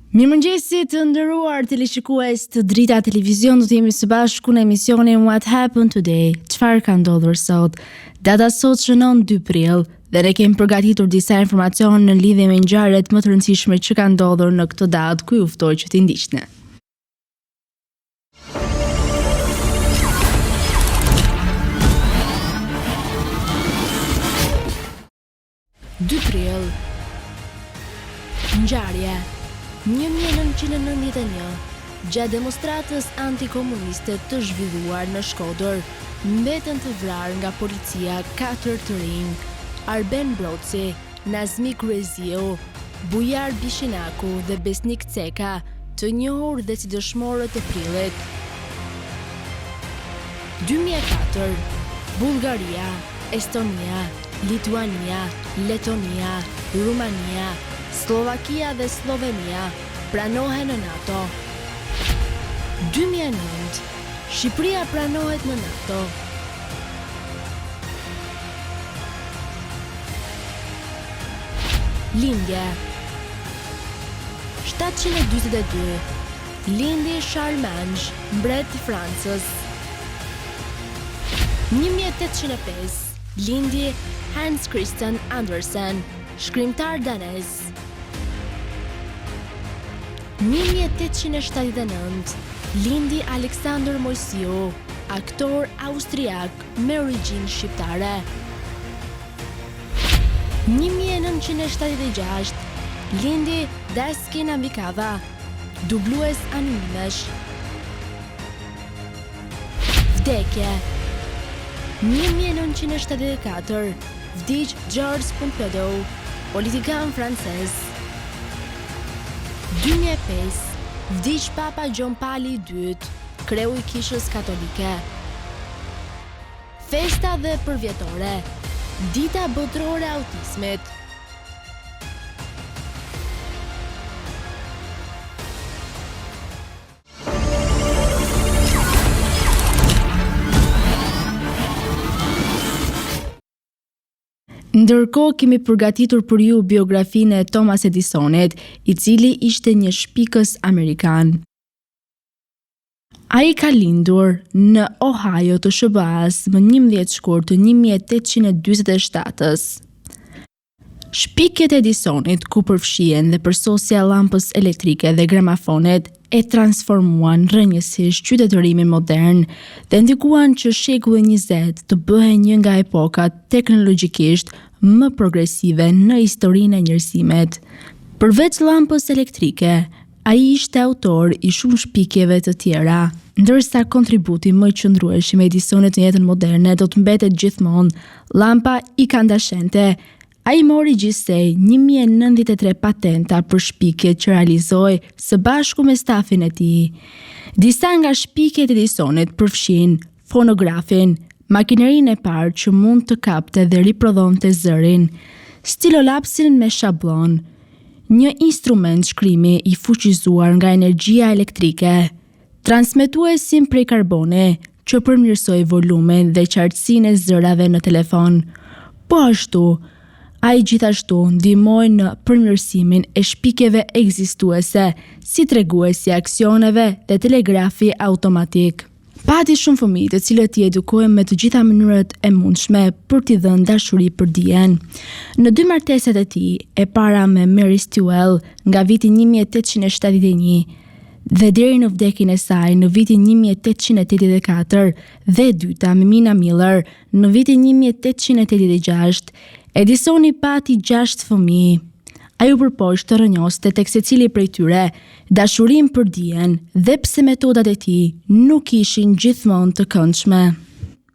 Mirëmëngjesi të nderuar teleshikues të Drita Televizion, do të jemi së bashku në emisionin What Happened Today, çfarë ka ndodhur sot. Data sot shënon 2 prill dhe ne kemi përgatitur disa informacione në lidhje me ngjarjet më të rëndësishme që kanë ndodhur në këtë datë, ku ju ftoj që t'i ndiqni. Prill. Ngjarje 1991, gjatë demonstratës antikomuniste të zhvilluar në Shkodër, mbetën të vrarë nga policia 4 të rinj: Arben Broci, Nazmi Kryezio, Bujar Bishinaku dhe Besnik Ceka, të njohur dhe si dëshmorët e prillit. 2004, Bullgaria, Estonia, Lituania, Letonia, Rumania, Slovakia dhe Slovenia pranohen në NATO. 2009, Shqipëria pranohet në NATO. Lindje 742, lindi Charlemagne, mbret i Francës. 1805, lindi Hans Christian Andersen, shkrimtar danez. 1879, lindi Aleksandr Mojsiu, aktor austriak me origjinë shqiptare. 1976, lindi Daskin Ambikava, dublues anonimesh. Vdekje 1974, vdiq Georges Pompidou, politikan francez. 2005, vdiq Papa Gjon Pali II, kreu i Kishës Katolike. Festa dhe përvjetore, dita botërore e autizmit. Ndërkohë kemi përgatitur për ju biografinë e Thomas Edisonit, i cili ishte një shpikës amerikan. Ai ka lindur në Ohio të SBA-s më 11 shkurt të 1847-s. Shpikjet e Edisonit, ku përfshihen dhe përsosja e llampës elektrike dhe gramafonet, e transformuan rrënjësisht qytetërimin modern dhe ndikuan që shekulli 20 të bëhej një nga epokat teknologjikisht më progresive në historinë e njerëzimit. Përveç llampës elektrike, ai ishte autor i shumë shpikjeve të tjera, ndërsa kontributi më i qëndrueshëm i Edisonit në jetën moderne do të mbetet gjithmonë llampa ikandashente. Ai mori gjithsej 1093 patenta për shpikjet që realizoi së bashku me stafin e tij. Disa nga shpikjet e Edisonit përfshin fonografin, makinerinë e parë që mund të kapte dhe riprodhonte zërin, stilolapsin me shablon, një instrument shkrimi i fuqizuar nga energjia elektrike, transmetuesin prej karboni që përmirësoi volumin dhe qartësinë e zërave në telefon. Po ashtu, ai gjithashtu ndihmoi në përmirësimin e shpikjeve ekzistuese, si treguesi aksioneve dhe telegrafi automatik. Pati shumë fëmijë të cilët i edukohen me të gjitha mënyrat e mundshme për t'i dhënë dashuri për dijen. Në 2 marteset e tij, e para me Mary Stewell nga viti 1871 dhe deri në vdekjen e saj në vitin 1884 dhe e dyta me Mina Miller në vitin 1886, Edisoni pati 6 fëmijë. Ai u përpoq të rrënjoste tek secili prej tyre dashurinë për dijen dhe pse metodat e tij nuk ishin gjithmonë të këndshme.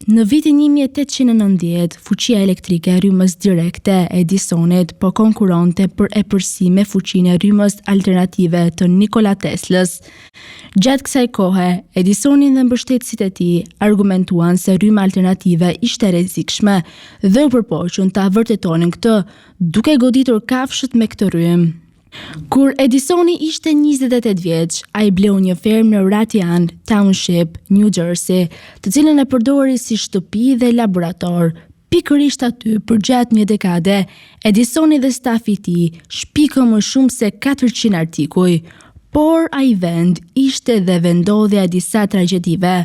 Në vitin 1890, fuqia elektrike e rrymës direkte e Edisonit po konkuronte për epërsi me fuqinë e rrymës alternative të Nikola Teslës. Gjatë kësaj kohe, Edisoni dhe mbështetësit e tij argumentuan se rryma alternative ishte rrezikshme dhe u përpoqën ta vërtetonin këtë, duke goditur kafshët me këtë rrymë. Kur Edisoni ishte 28 vjeç, ai bleu një fermë në Ratian Township, New Jersey, të cilën e përdori si shtëpi dhe laborator. Pikërisht aty, për gjatë një dekade, Edisoni dhe stafi i tij shpikën më shumë se 400 artikuj, por ai vend ishte dhe vendodhja e disa tragjedive.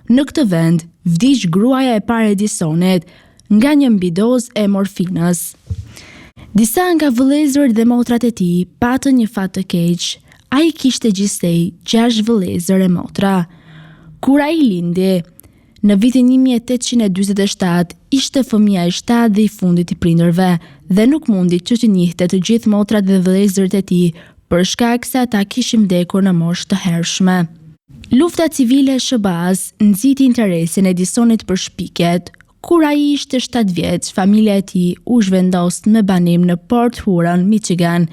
Në këtë vend, vdiq gruaja e parë e Edisonit nga një mbidozë e morfinës. Disa nga vëllezërit dhe motrat e tij patën një fat të keq. Ai kishte gjithsej 6 vëllezër e motra. Kur ai lindi, në vitin 1847, ishte fëmia e 7 dhe i fundit i prindërve dhe nuk mundi që të njihte të gjithë motrat dhe vëllezërit e tij për shkak se ata kishin vdekur në moshë të hershme. Lufta civile e SBA-s nxiti interesin e Edisonit për shpikjet. Kur ai ishte 7 vjeç, familja e tij u zhvendos në banim në Port Huron, Michigan.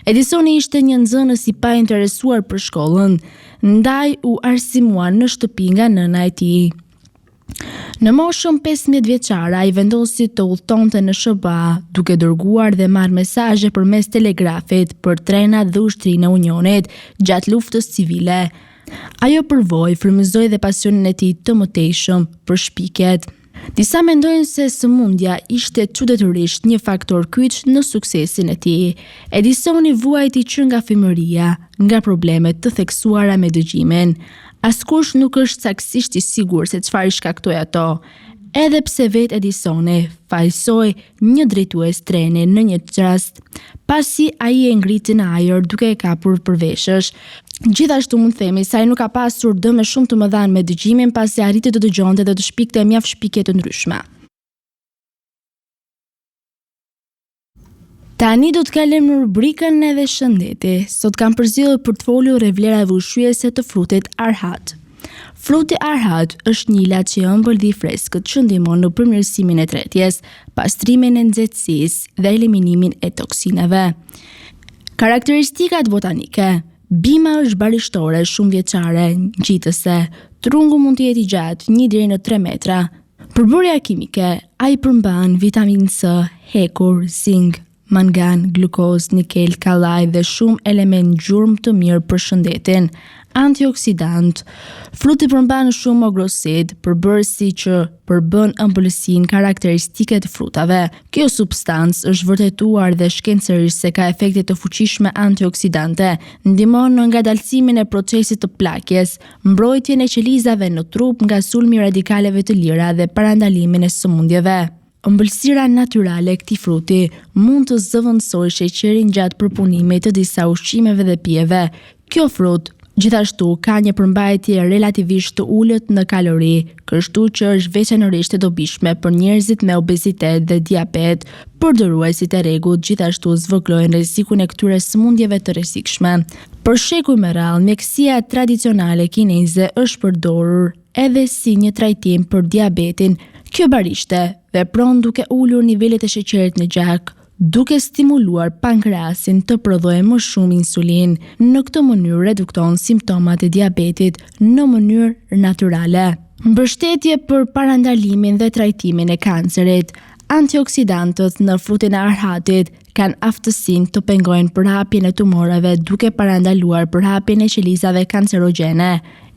Edisoni ishte një nxënës i painteresuar për shkollën, ndaj u arsimua në shtëpi nga nëna e tij. Në moshën 15 vjeçare, ai vendosi të udhëtonte në SBA, duke dërguar dhe marrë mesazhe përmes telegrafit për trenat dhe ushtrinë e Unionit gjatë luftës civile. Ajo përvoj frymëzoi dhe pasionin e tij të mëtejshëm për shpikjet. Disa mendojnë se sëmundja ishte çuditërisht një faktor kyç në suksesin e tij. Edisoni vuajti që nga fëmijëria, nga problemet të theksuara me dëgjimin. Askush nuk është saktësisht i sigurt se çfarë i shkaktoi ato. Edhe pse vetë Edisoni fajsoi një drejtues treni në një rast, pasi ai e ngriti në ajër duke e kapur për veshësh. Gjithashtu mund themi se ai nuk ka pasur dëme shumë të mëdha me dëgjimin pasi arriti të dëgjonte dhe të shpikte mjaft shpikje të ndryshme. Tani do të kalojmë në rubrikën edhe shëndeti. Sot kam përzgjedhur për të folur rreth vlerave ushqyese të frutit arhat. Fruti arhat është një ilaç i ëmbël dhe i freskët që ndihmon në përmirësimin e tretjes, pastrimin e nxehtësisë dhe eliminimin e toksinave. Karakteristikat botanike. Bima është barishtore, shumë vjeçare, ngjitëse. Trungu mund të jetë i gjatë, 1 deri në 3 metra. Përbërja kimike, ai përmban vitaminë C, hekur, zink, mangan, glukozë, nikel, kallaj dhe shumë element gjurmë të mirë për shëndetin. Antioksidant. Fruti përmban shumë ogrosid, përbërësi që përbën ëmbëlsinë karakteristike të frutave. Kjo substancë është vërtetuar dhe shkencërisht se ka efekte të fuqishme antioksidante, ndihmon në ngadalësimin e procesit të plakjes, mbrojtjen e qelizave në trup nga sulmi i radikaleve të lira dhe parandalimin e sëmundjeve. Ëmbëlsira natyrale e këtij fruti mund të zëvendësojë sheqerin gjatë përpunimit të disa ushqimeve dhe pijeve. Kjo frut gjithashtu ka një përmbajtje relativisht të ulët në kalori, kështu që është veçanërisht e dobishme për njerëzit me obezitet dhe diabet. Përdoruesit e rregullt gjithashtu zvogëlojnë rrezikun e këtyre sëmundjeve të rrezikshme. Për shekuj me radhë, mjekësia tradicionale kineze është përdorur edhe si një trajtim për diabetin. Kjo barishte vepron duke ulur nivelet e sheqerit në gjak, duke stimuluar pankreasin të prodhojë më shumë insulin. Në këtë mënyrë redukton simptomat e diabetit në mënyrë natyrale. Mbështetje për parandalimin dhe trajtimin e kancerit. Antioksidantët në frutin e arhatit kanë aftësinë të pengojnë përhapjen e tumoreve duke parandaluar përhapjen e qelizave kancerogjene.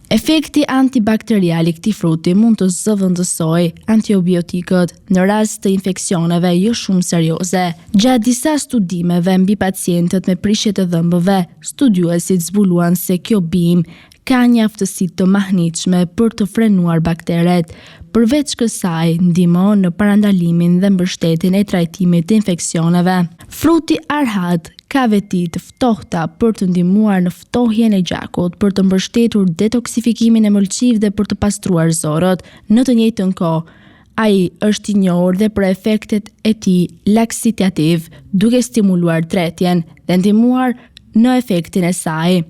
Efekti antibakterial i këtij fruti mund të zëvendësojë antibiotikët në rast të infeksioneve jo shumë serioze. Gjatë disa studimeve mbi pacientët me prishje të dhëmbëve, studiuesit zbuluan se kjo bimë ka një aftësi të mahnitshme për të frenuar bakteret. Përveç kësaj, ndihmon në parandalimin dhe mbështetjen e trajtimit të infeksioneve. Fruti arhat ka veti të ftohta për të ndihmuar në ftohjen e gjakut, për të mbështetur detoksifikimin e mëlçiv dhe për të pastruar zorët. Në të njëjtën kohë, ai është i njohur dhe për efektet e tij laksitativ, duke stimuluar tretjen dhe ndihmuar në efektin e saj.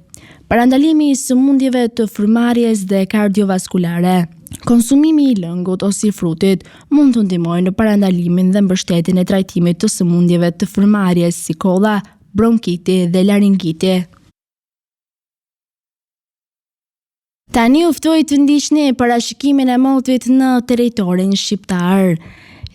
Parandalimi i sëmundjeve të frymarrjes dhe kardiovaskulare. Konsumimi i lëngut ose i frutit mund të ndihmojë në parandalimin dhe mbështetjen e trajtimit të sëmundjeve të frymarrjes si kolla, bronkiti dhe laringiti. Tani u ftoj të ndiqni parashikimin e motit në territorin shqiptar.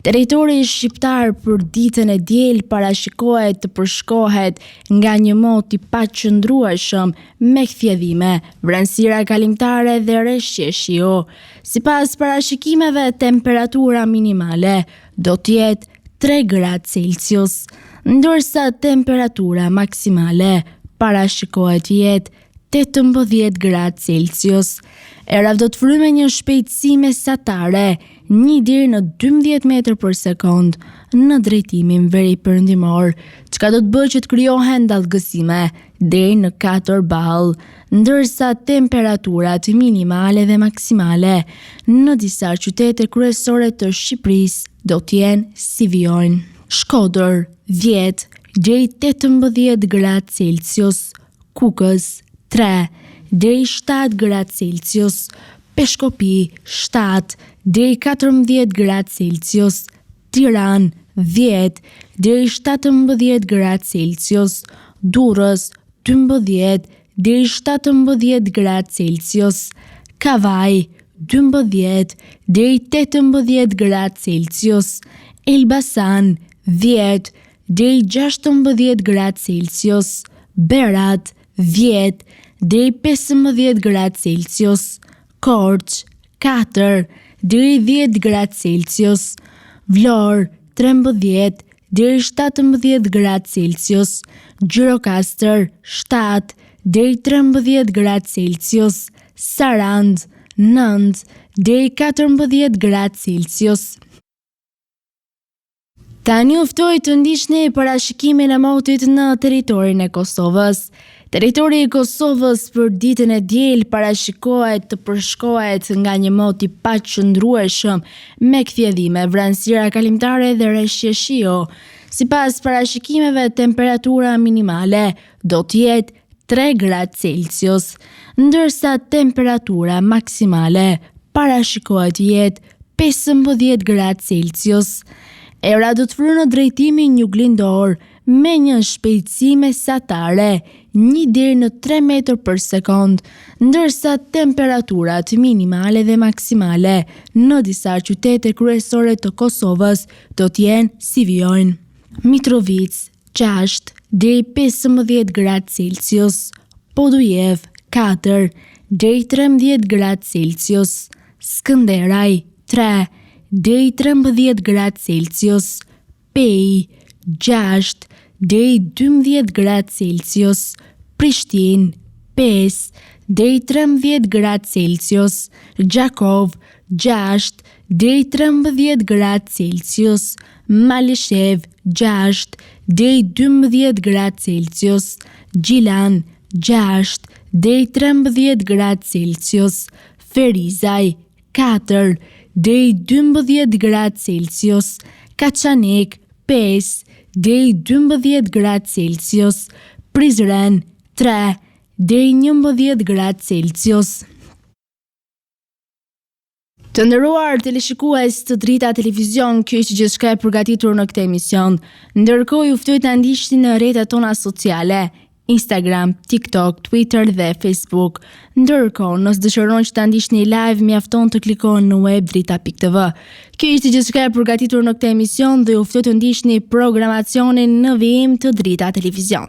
Territori shqiptar për ditën e diel parashikohet të përshkohet nga një mot i paqëndrueshëm me kthjedhime, vranësira kalimtare dhe rreshqe shiu. Sipas parashikimeve, temperatura minimale do të jetë 3 gradë Celsius, ndërsa temperatura maksimale parashikohet të jetë 18 gradë Celsius. Era do të fryjë me një shpejtësi mesatare 1 deri në 12 metër për sekond në drejtimin veriperëndimor, çka do të bëjë që të krijohen dallgësime deri në 4 ball, ndërsa temperaturat minimale dhe maksimale në disa qytete kryesore të Shqipërisë do të jenë si vijojnë: Shkodër 10 deri 18 gradë Celsius, Kukës 3 deri 7 gradë Celsius, Peshkopi 7 deri 14 gradë Celsius, Tiranë 10 deri 17 gradë Celsius, Durrës 12 deri 17 gradë Celsius, Kavaj 12 deri 18 gradë Celsius, Elbasan 10 deri 16 gradë Celsius, Berat 10 deri 15 gradë Celsius, Korçë 4 deri 10 gradë Celsius, Vlorë 13 deri 17 gradë Celsius, Gjirokastër 7 deri 13 gradë Celsius, Sarandë 9 deri 14 gradë Celsius. Tani ju ftoj të ndiqni parashikimin e motit në territorin e Kosovës. Territori i Kosovës për ditën e diel parashikohet të përshkohet nga një mot i paqëndrueshëm me kthjedhime, vranësira kalimtare dhe rreshje shio. Sipas parashikimeve, temperatura minimale do të jetë 3 gradë Celsius, ndërsa temperatura maksimale parashikohet të jetë 15 gradë Celsius. Era do të fryjë në drejtimin juglindor me një shpejtësi mesatare 1 deri në 3 metër për sekond, ndërsa temperaturat minimale dhe maksimale në disa qytete kryesore të Kosovës do të jenë si vijojnë: Mitrovica 6 deri 15 gradë Celsius, Podujev 4 deri 13 gradë Celsius, Skënderaj 3 deri 13 gradë Celsius, Pej 6 deri 12 gradë Celsius, Prishtinë 5 deri 13 gradë Celsius, Gjakov 6 deri 13 gradë Celsius, Malishev 6 deri 12 gradë Celsius, Gjilan 6 deri 13 gradë Celsius, Ferizaj 4 deri 12 gradë Celsius, Kaçanik 5 deri 12 gradë Celsius, Prizren 3 deri 11 gradë Celsius. Të nderuar teleshikues të Drita Televizion, kjo është gjithçka e përgatitur në këtë emision. Ndërkohë ju ftoj ta ndiqni në rrjetet tona sociale: Instagram, TikTok, Twitter dhe Facebook. Ndërkohë, nëse dëshironi që ta ndiqni live, mjafton të klikoni në web drita.tv. Kjo ishte gjithçka e përgatitur në këtë emision dhe ju ftoj të ndiqni programacionin në vijim të Drita Televizion.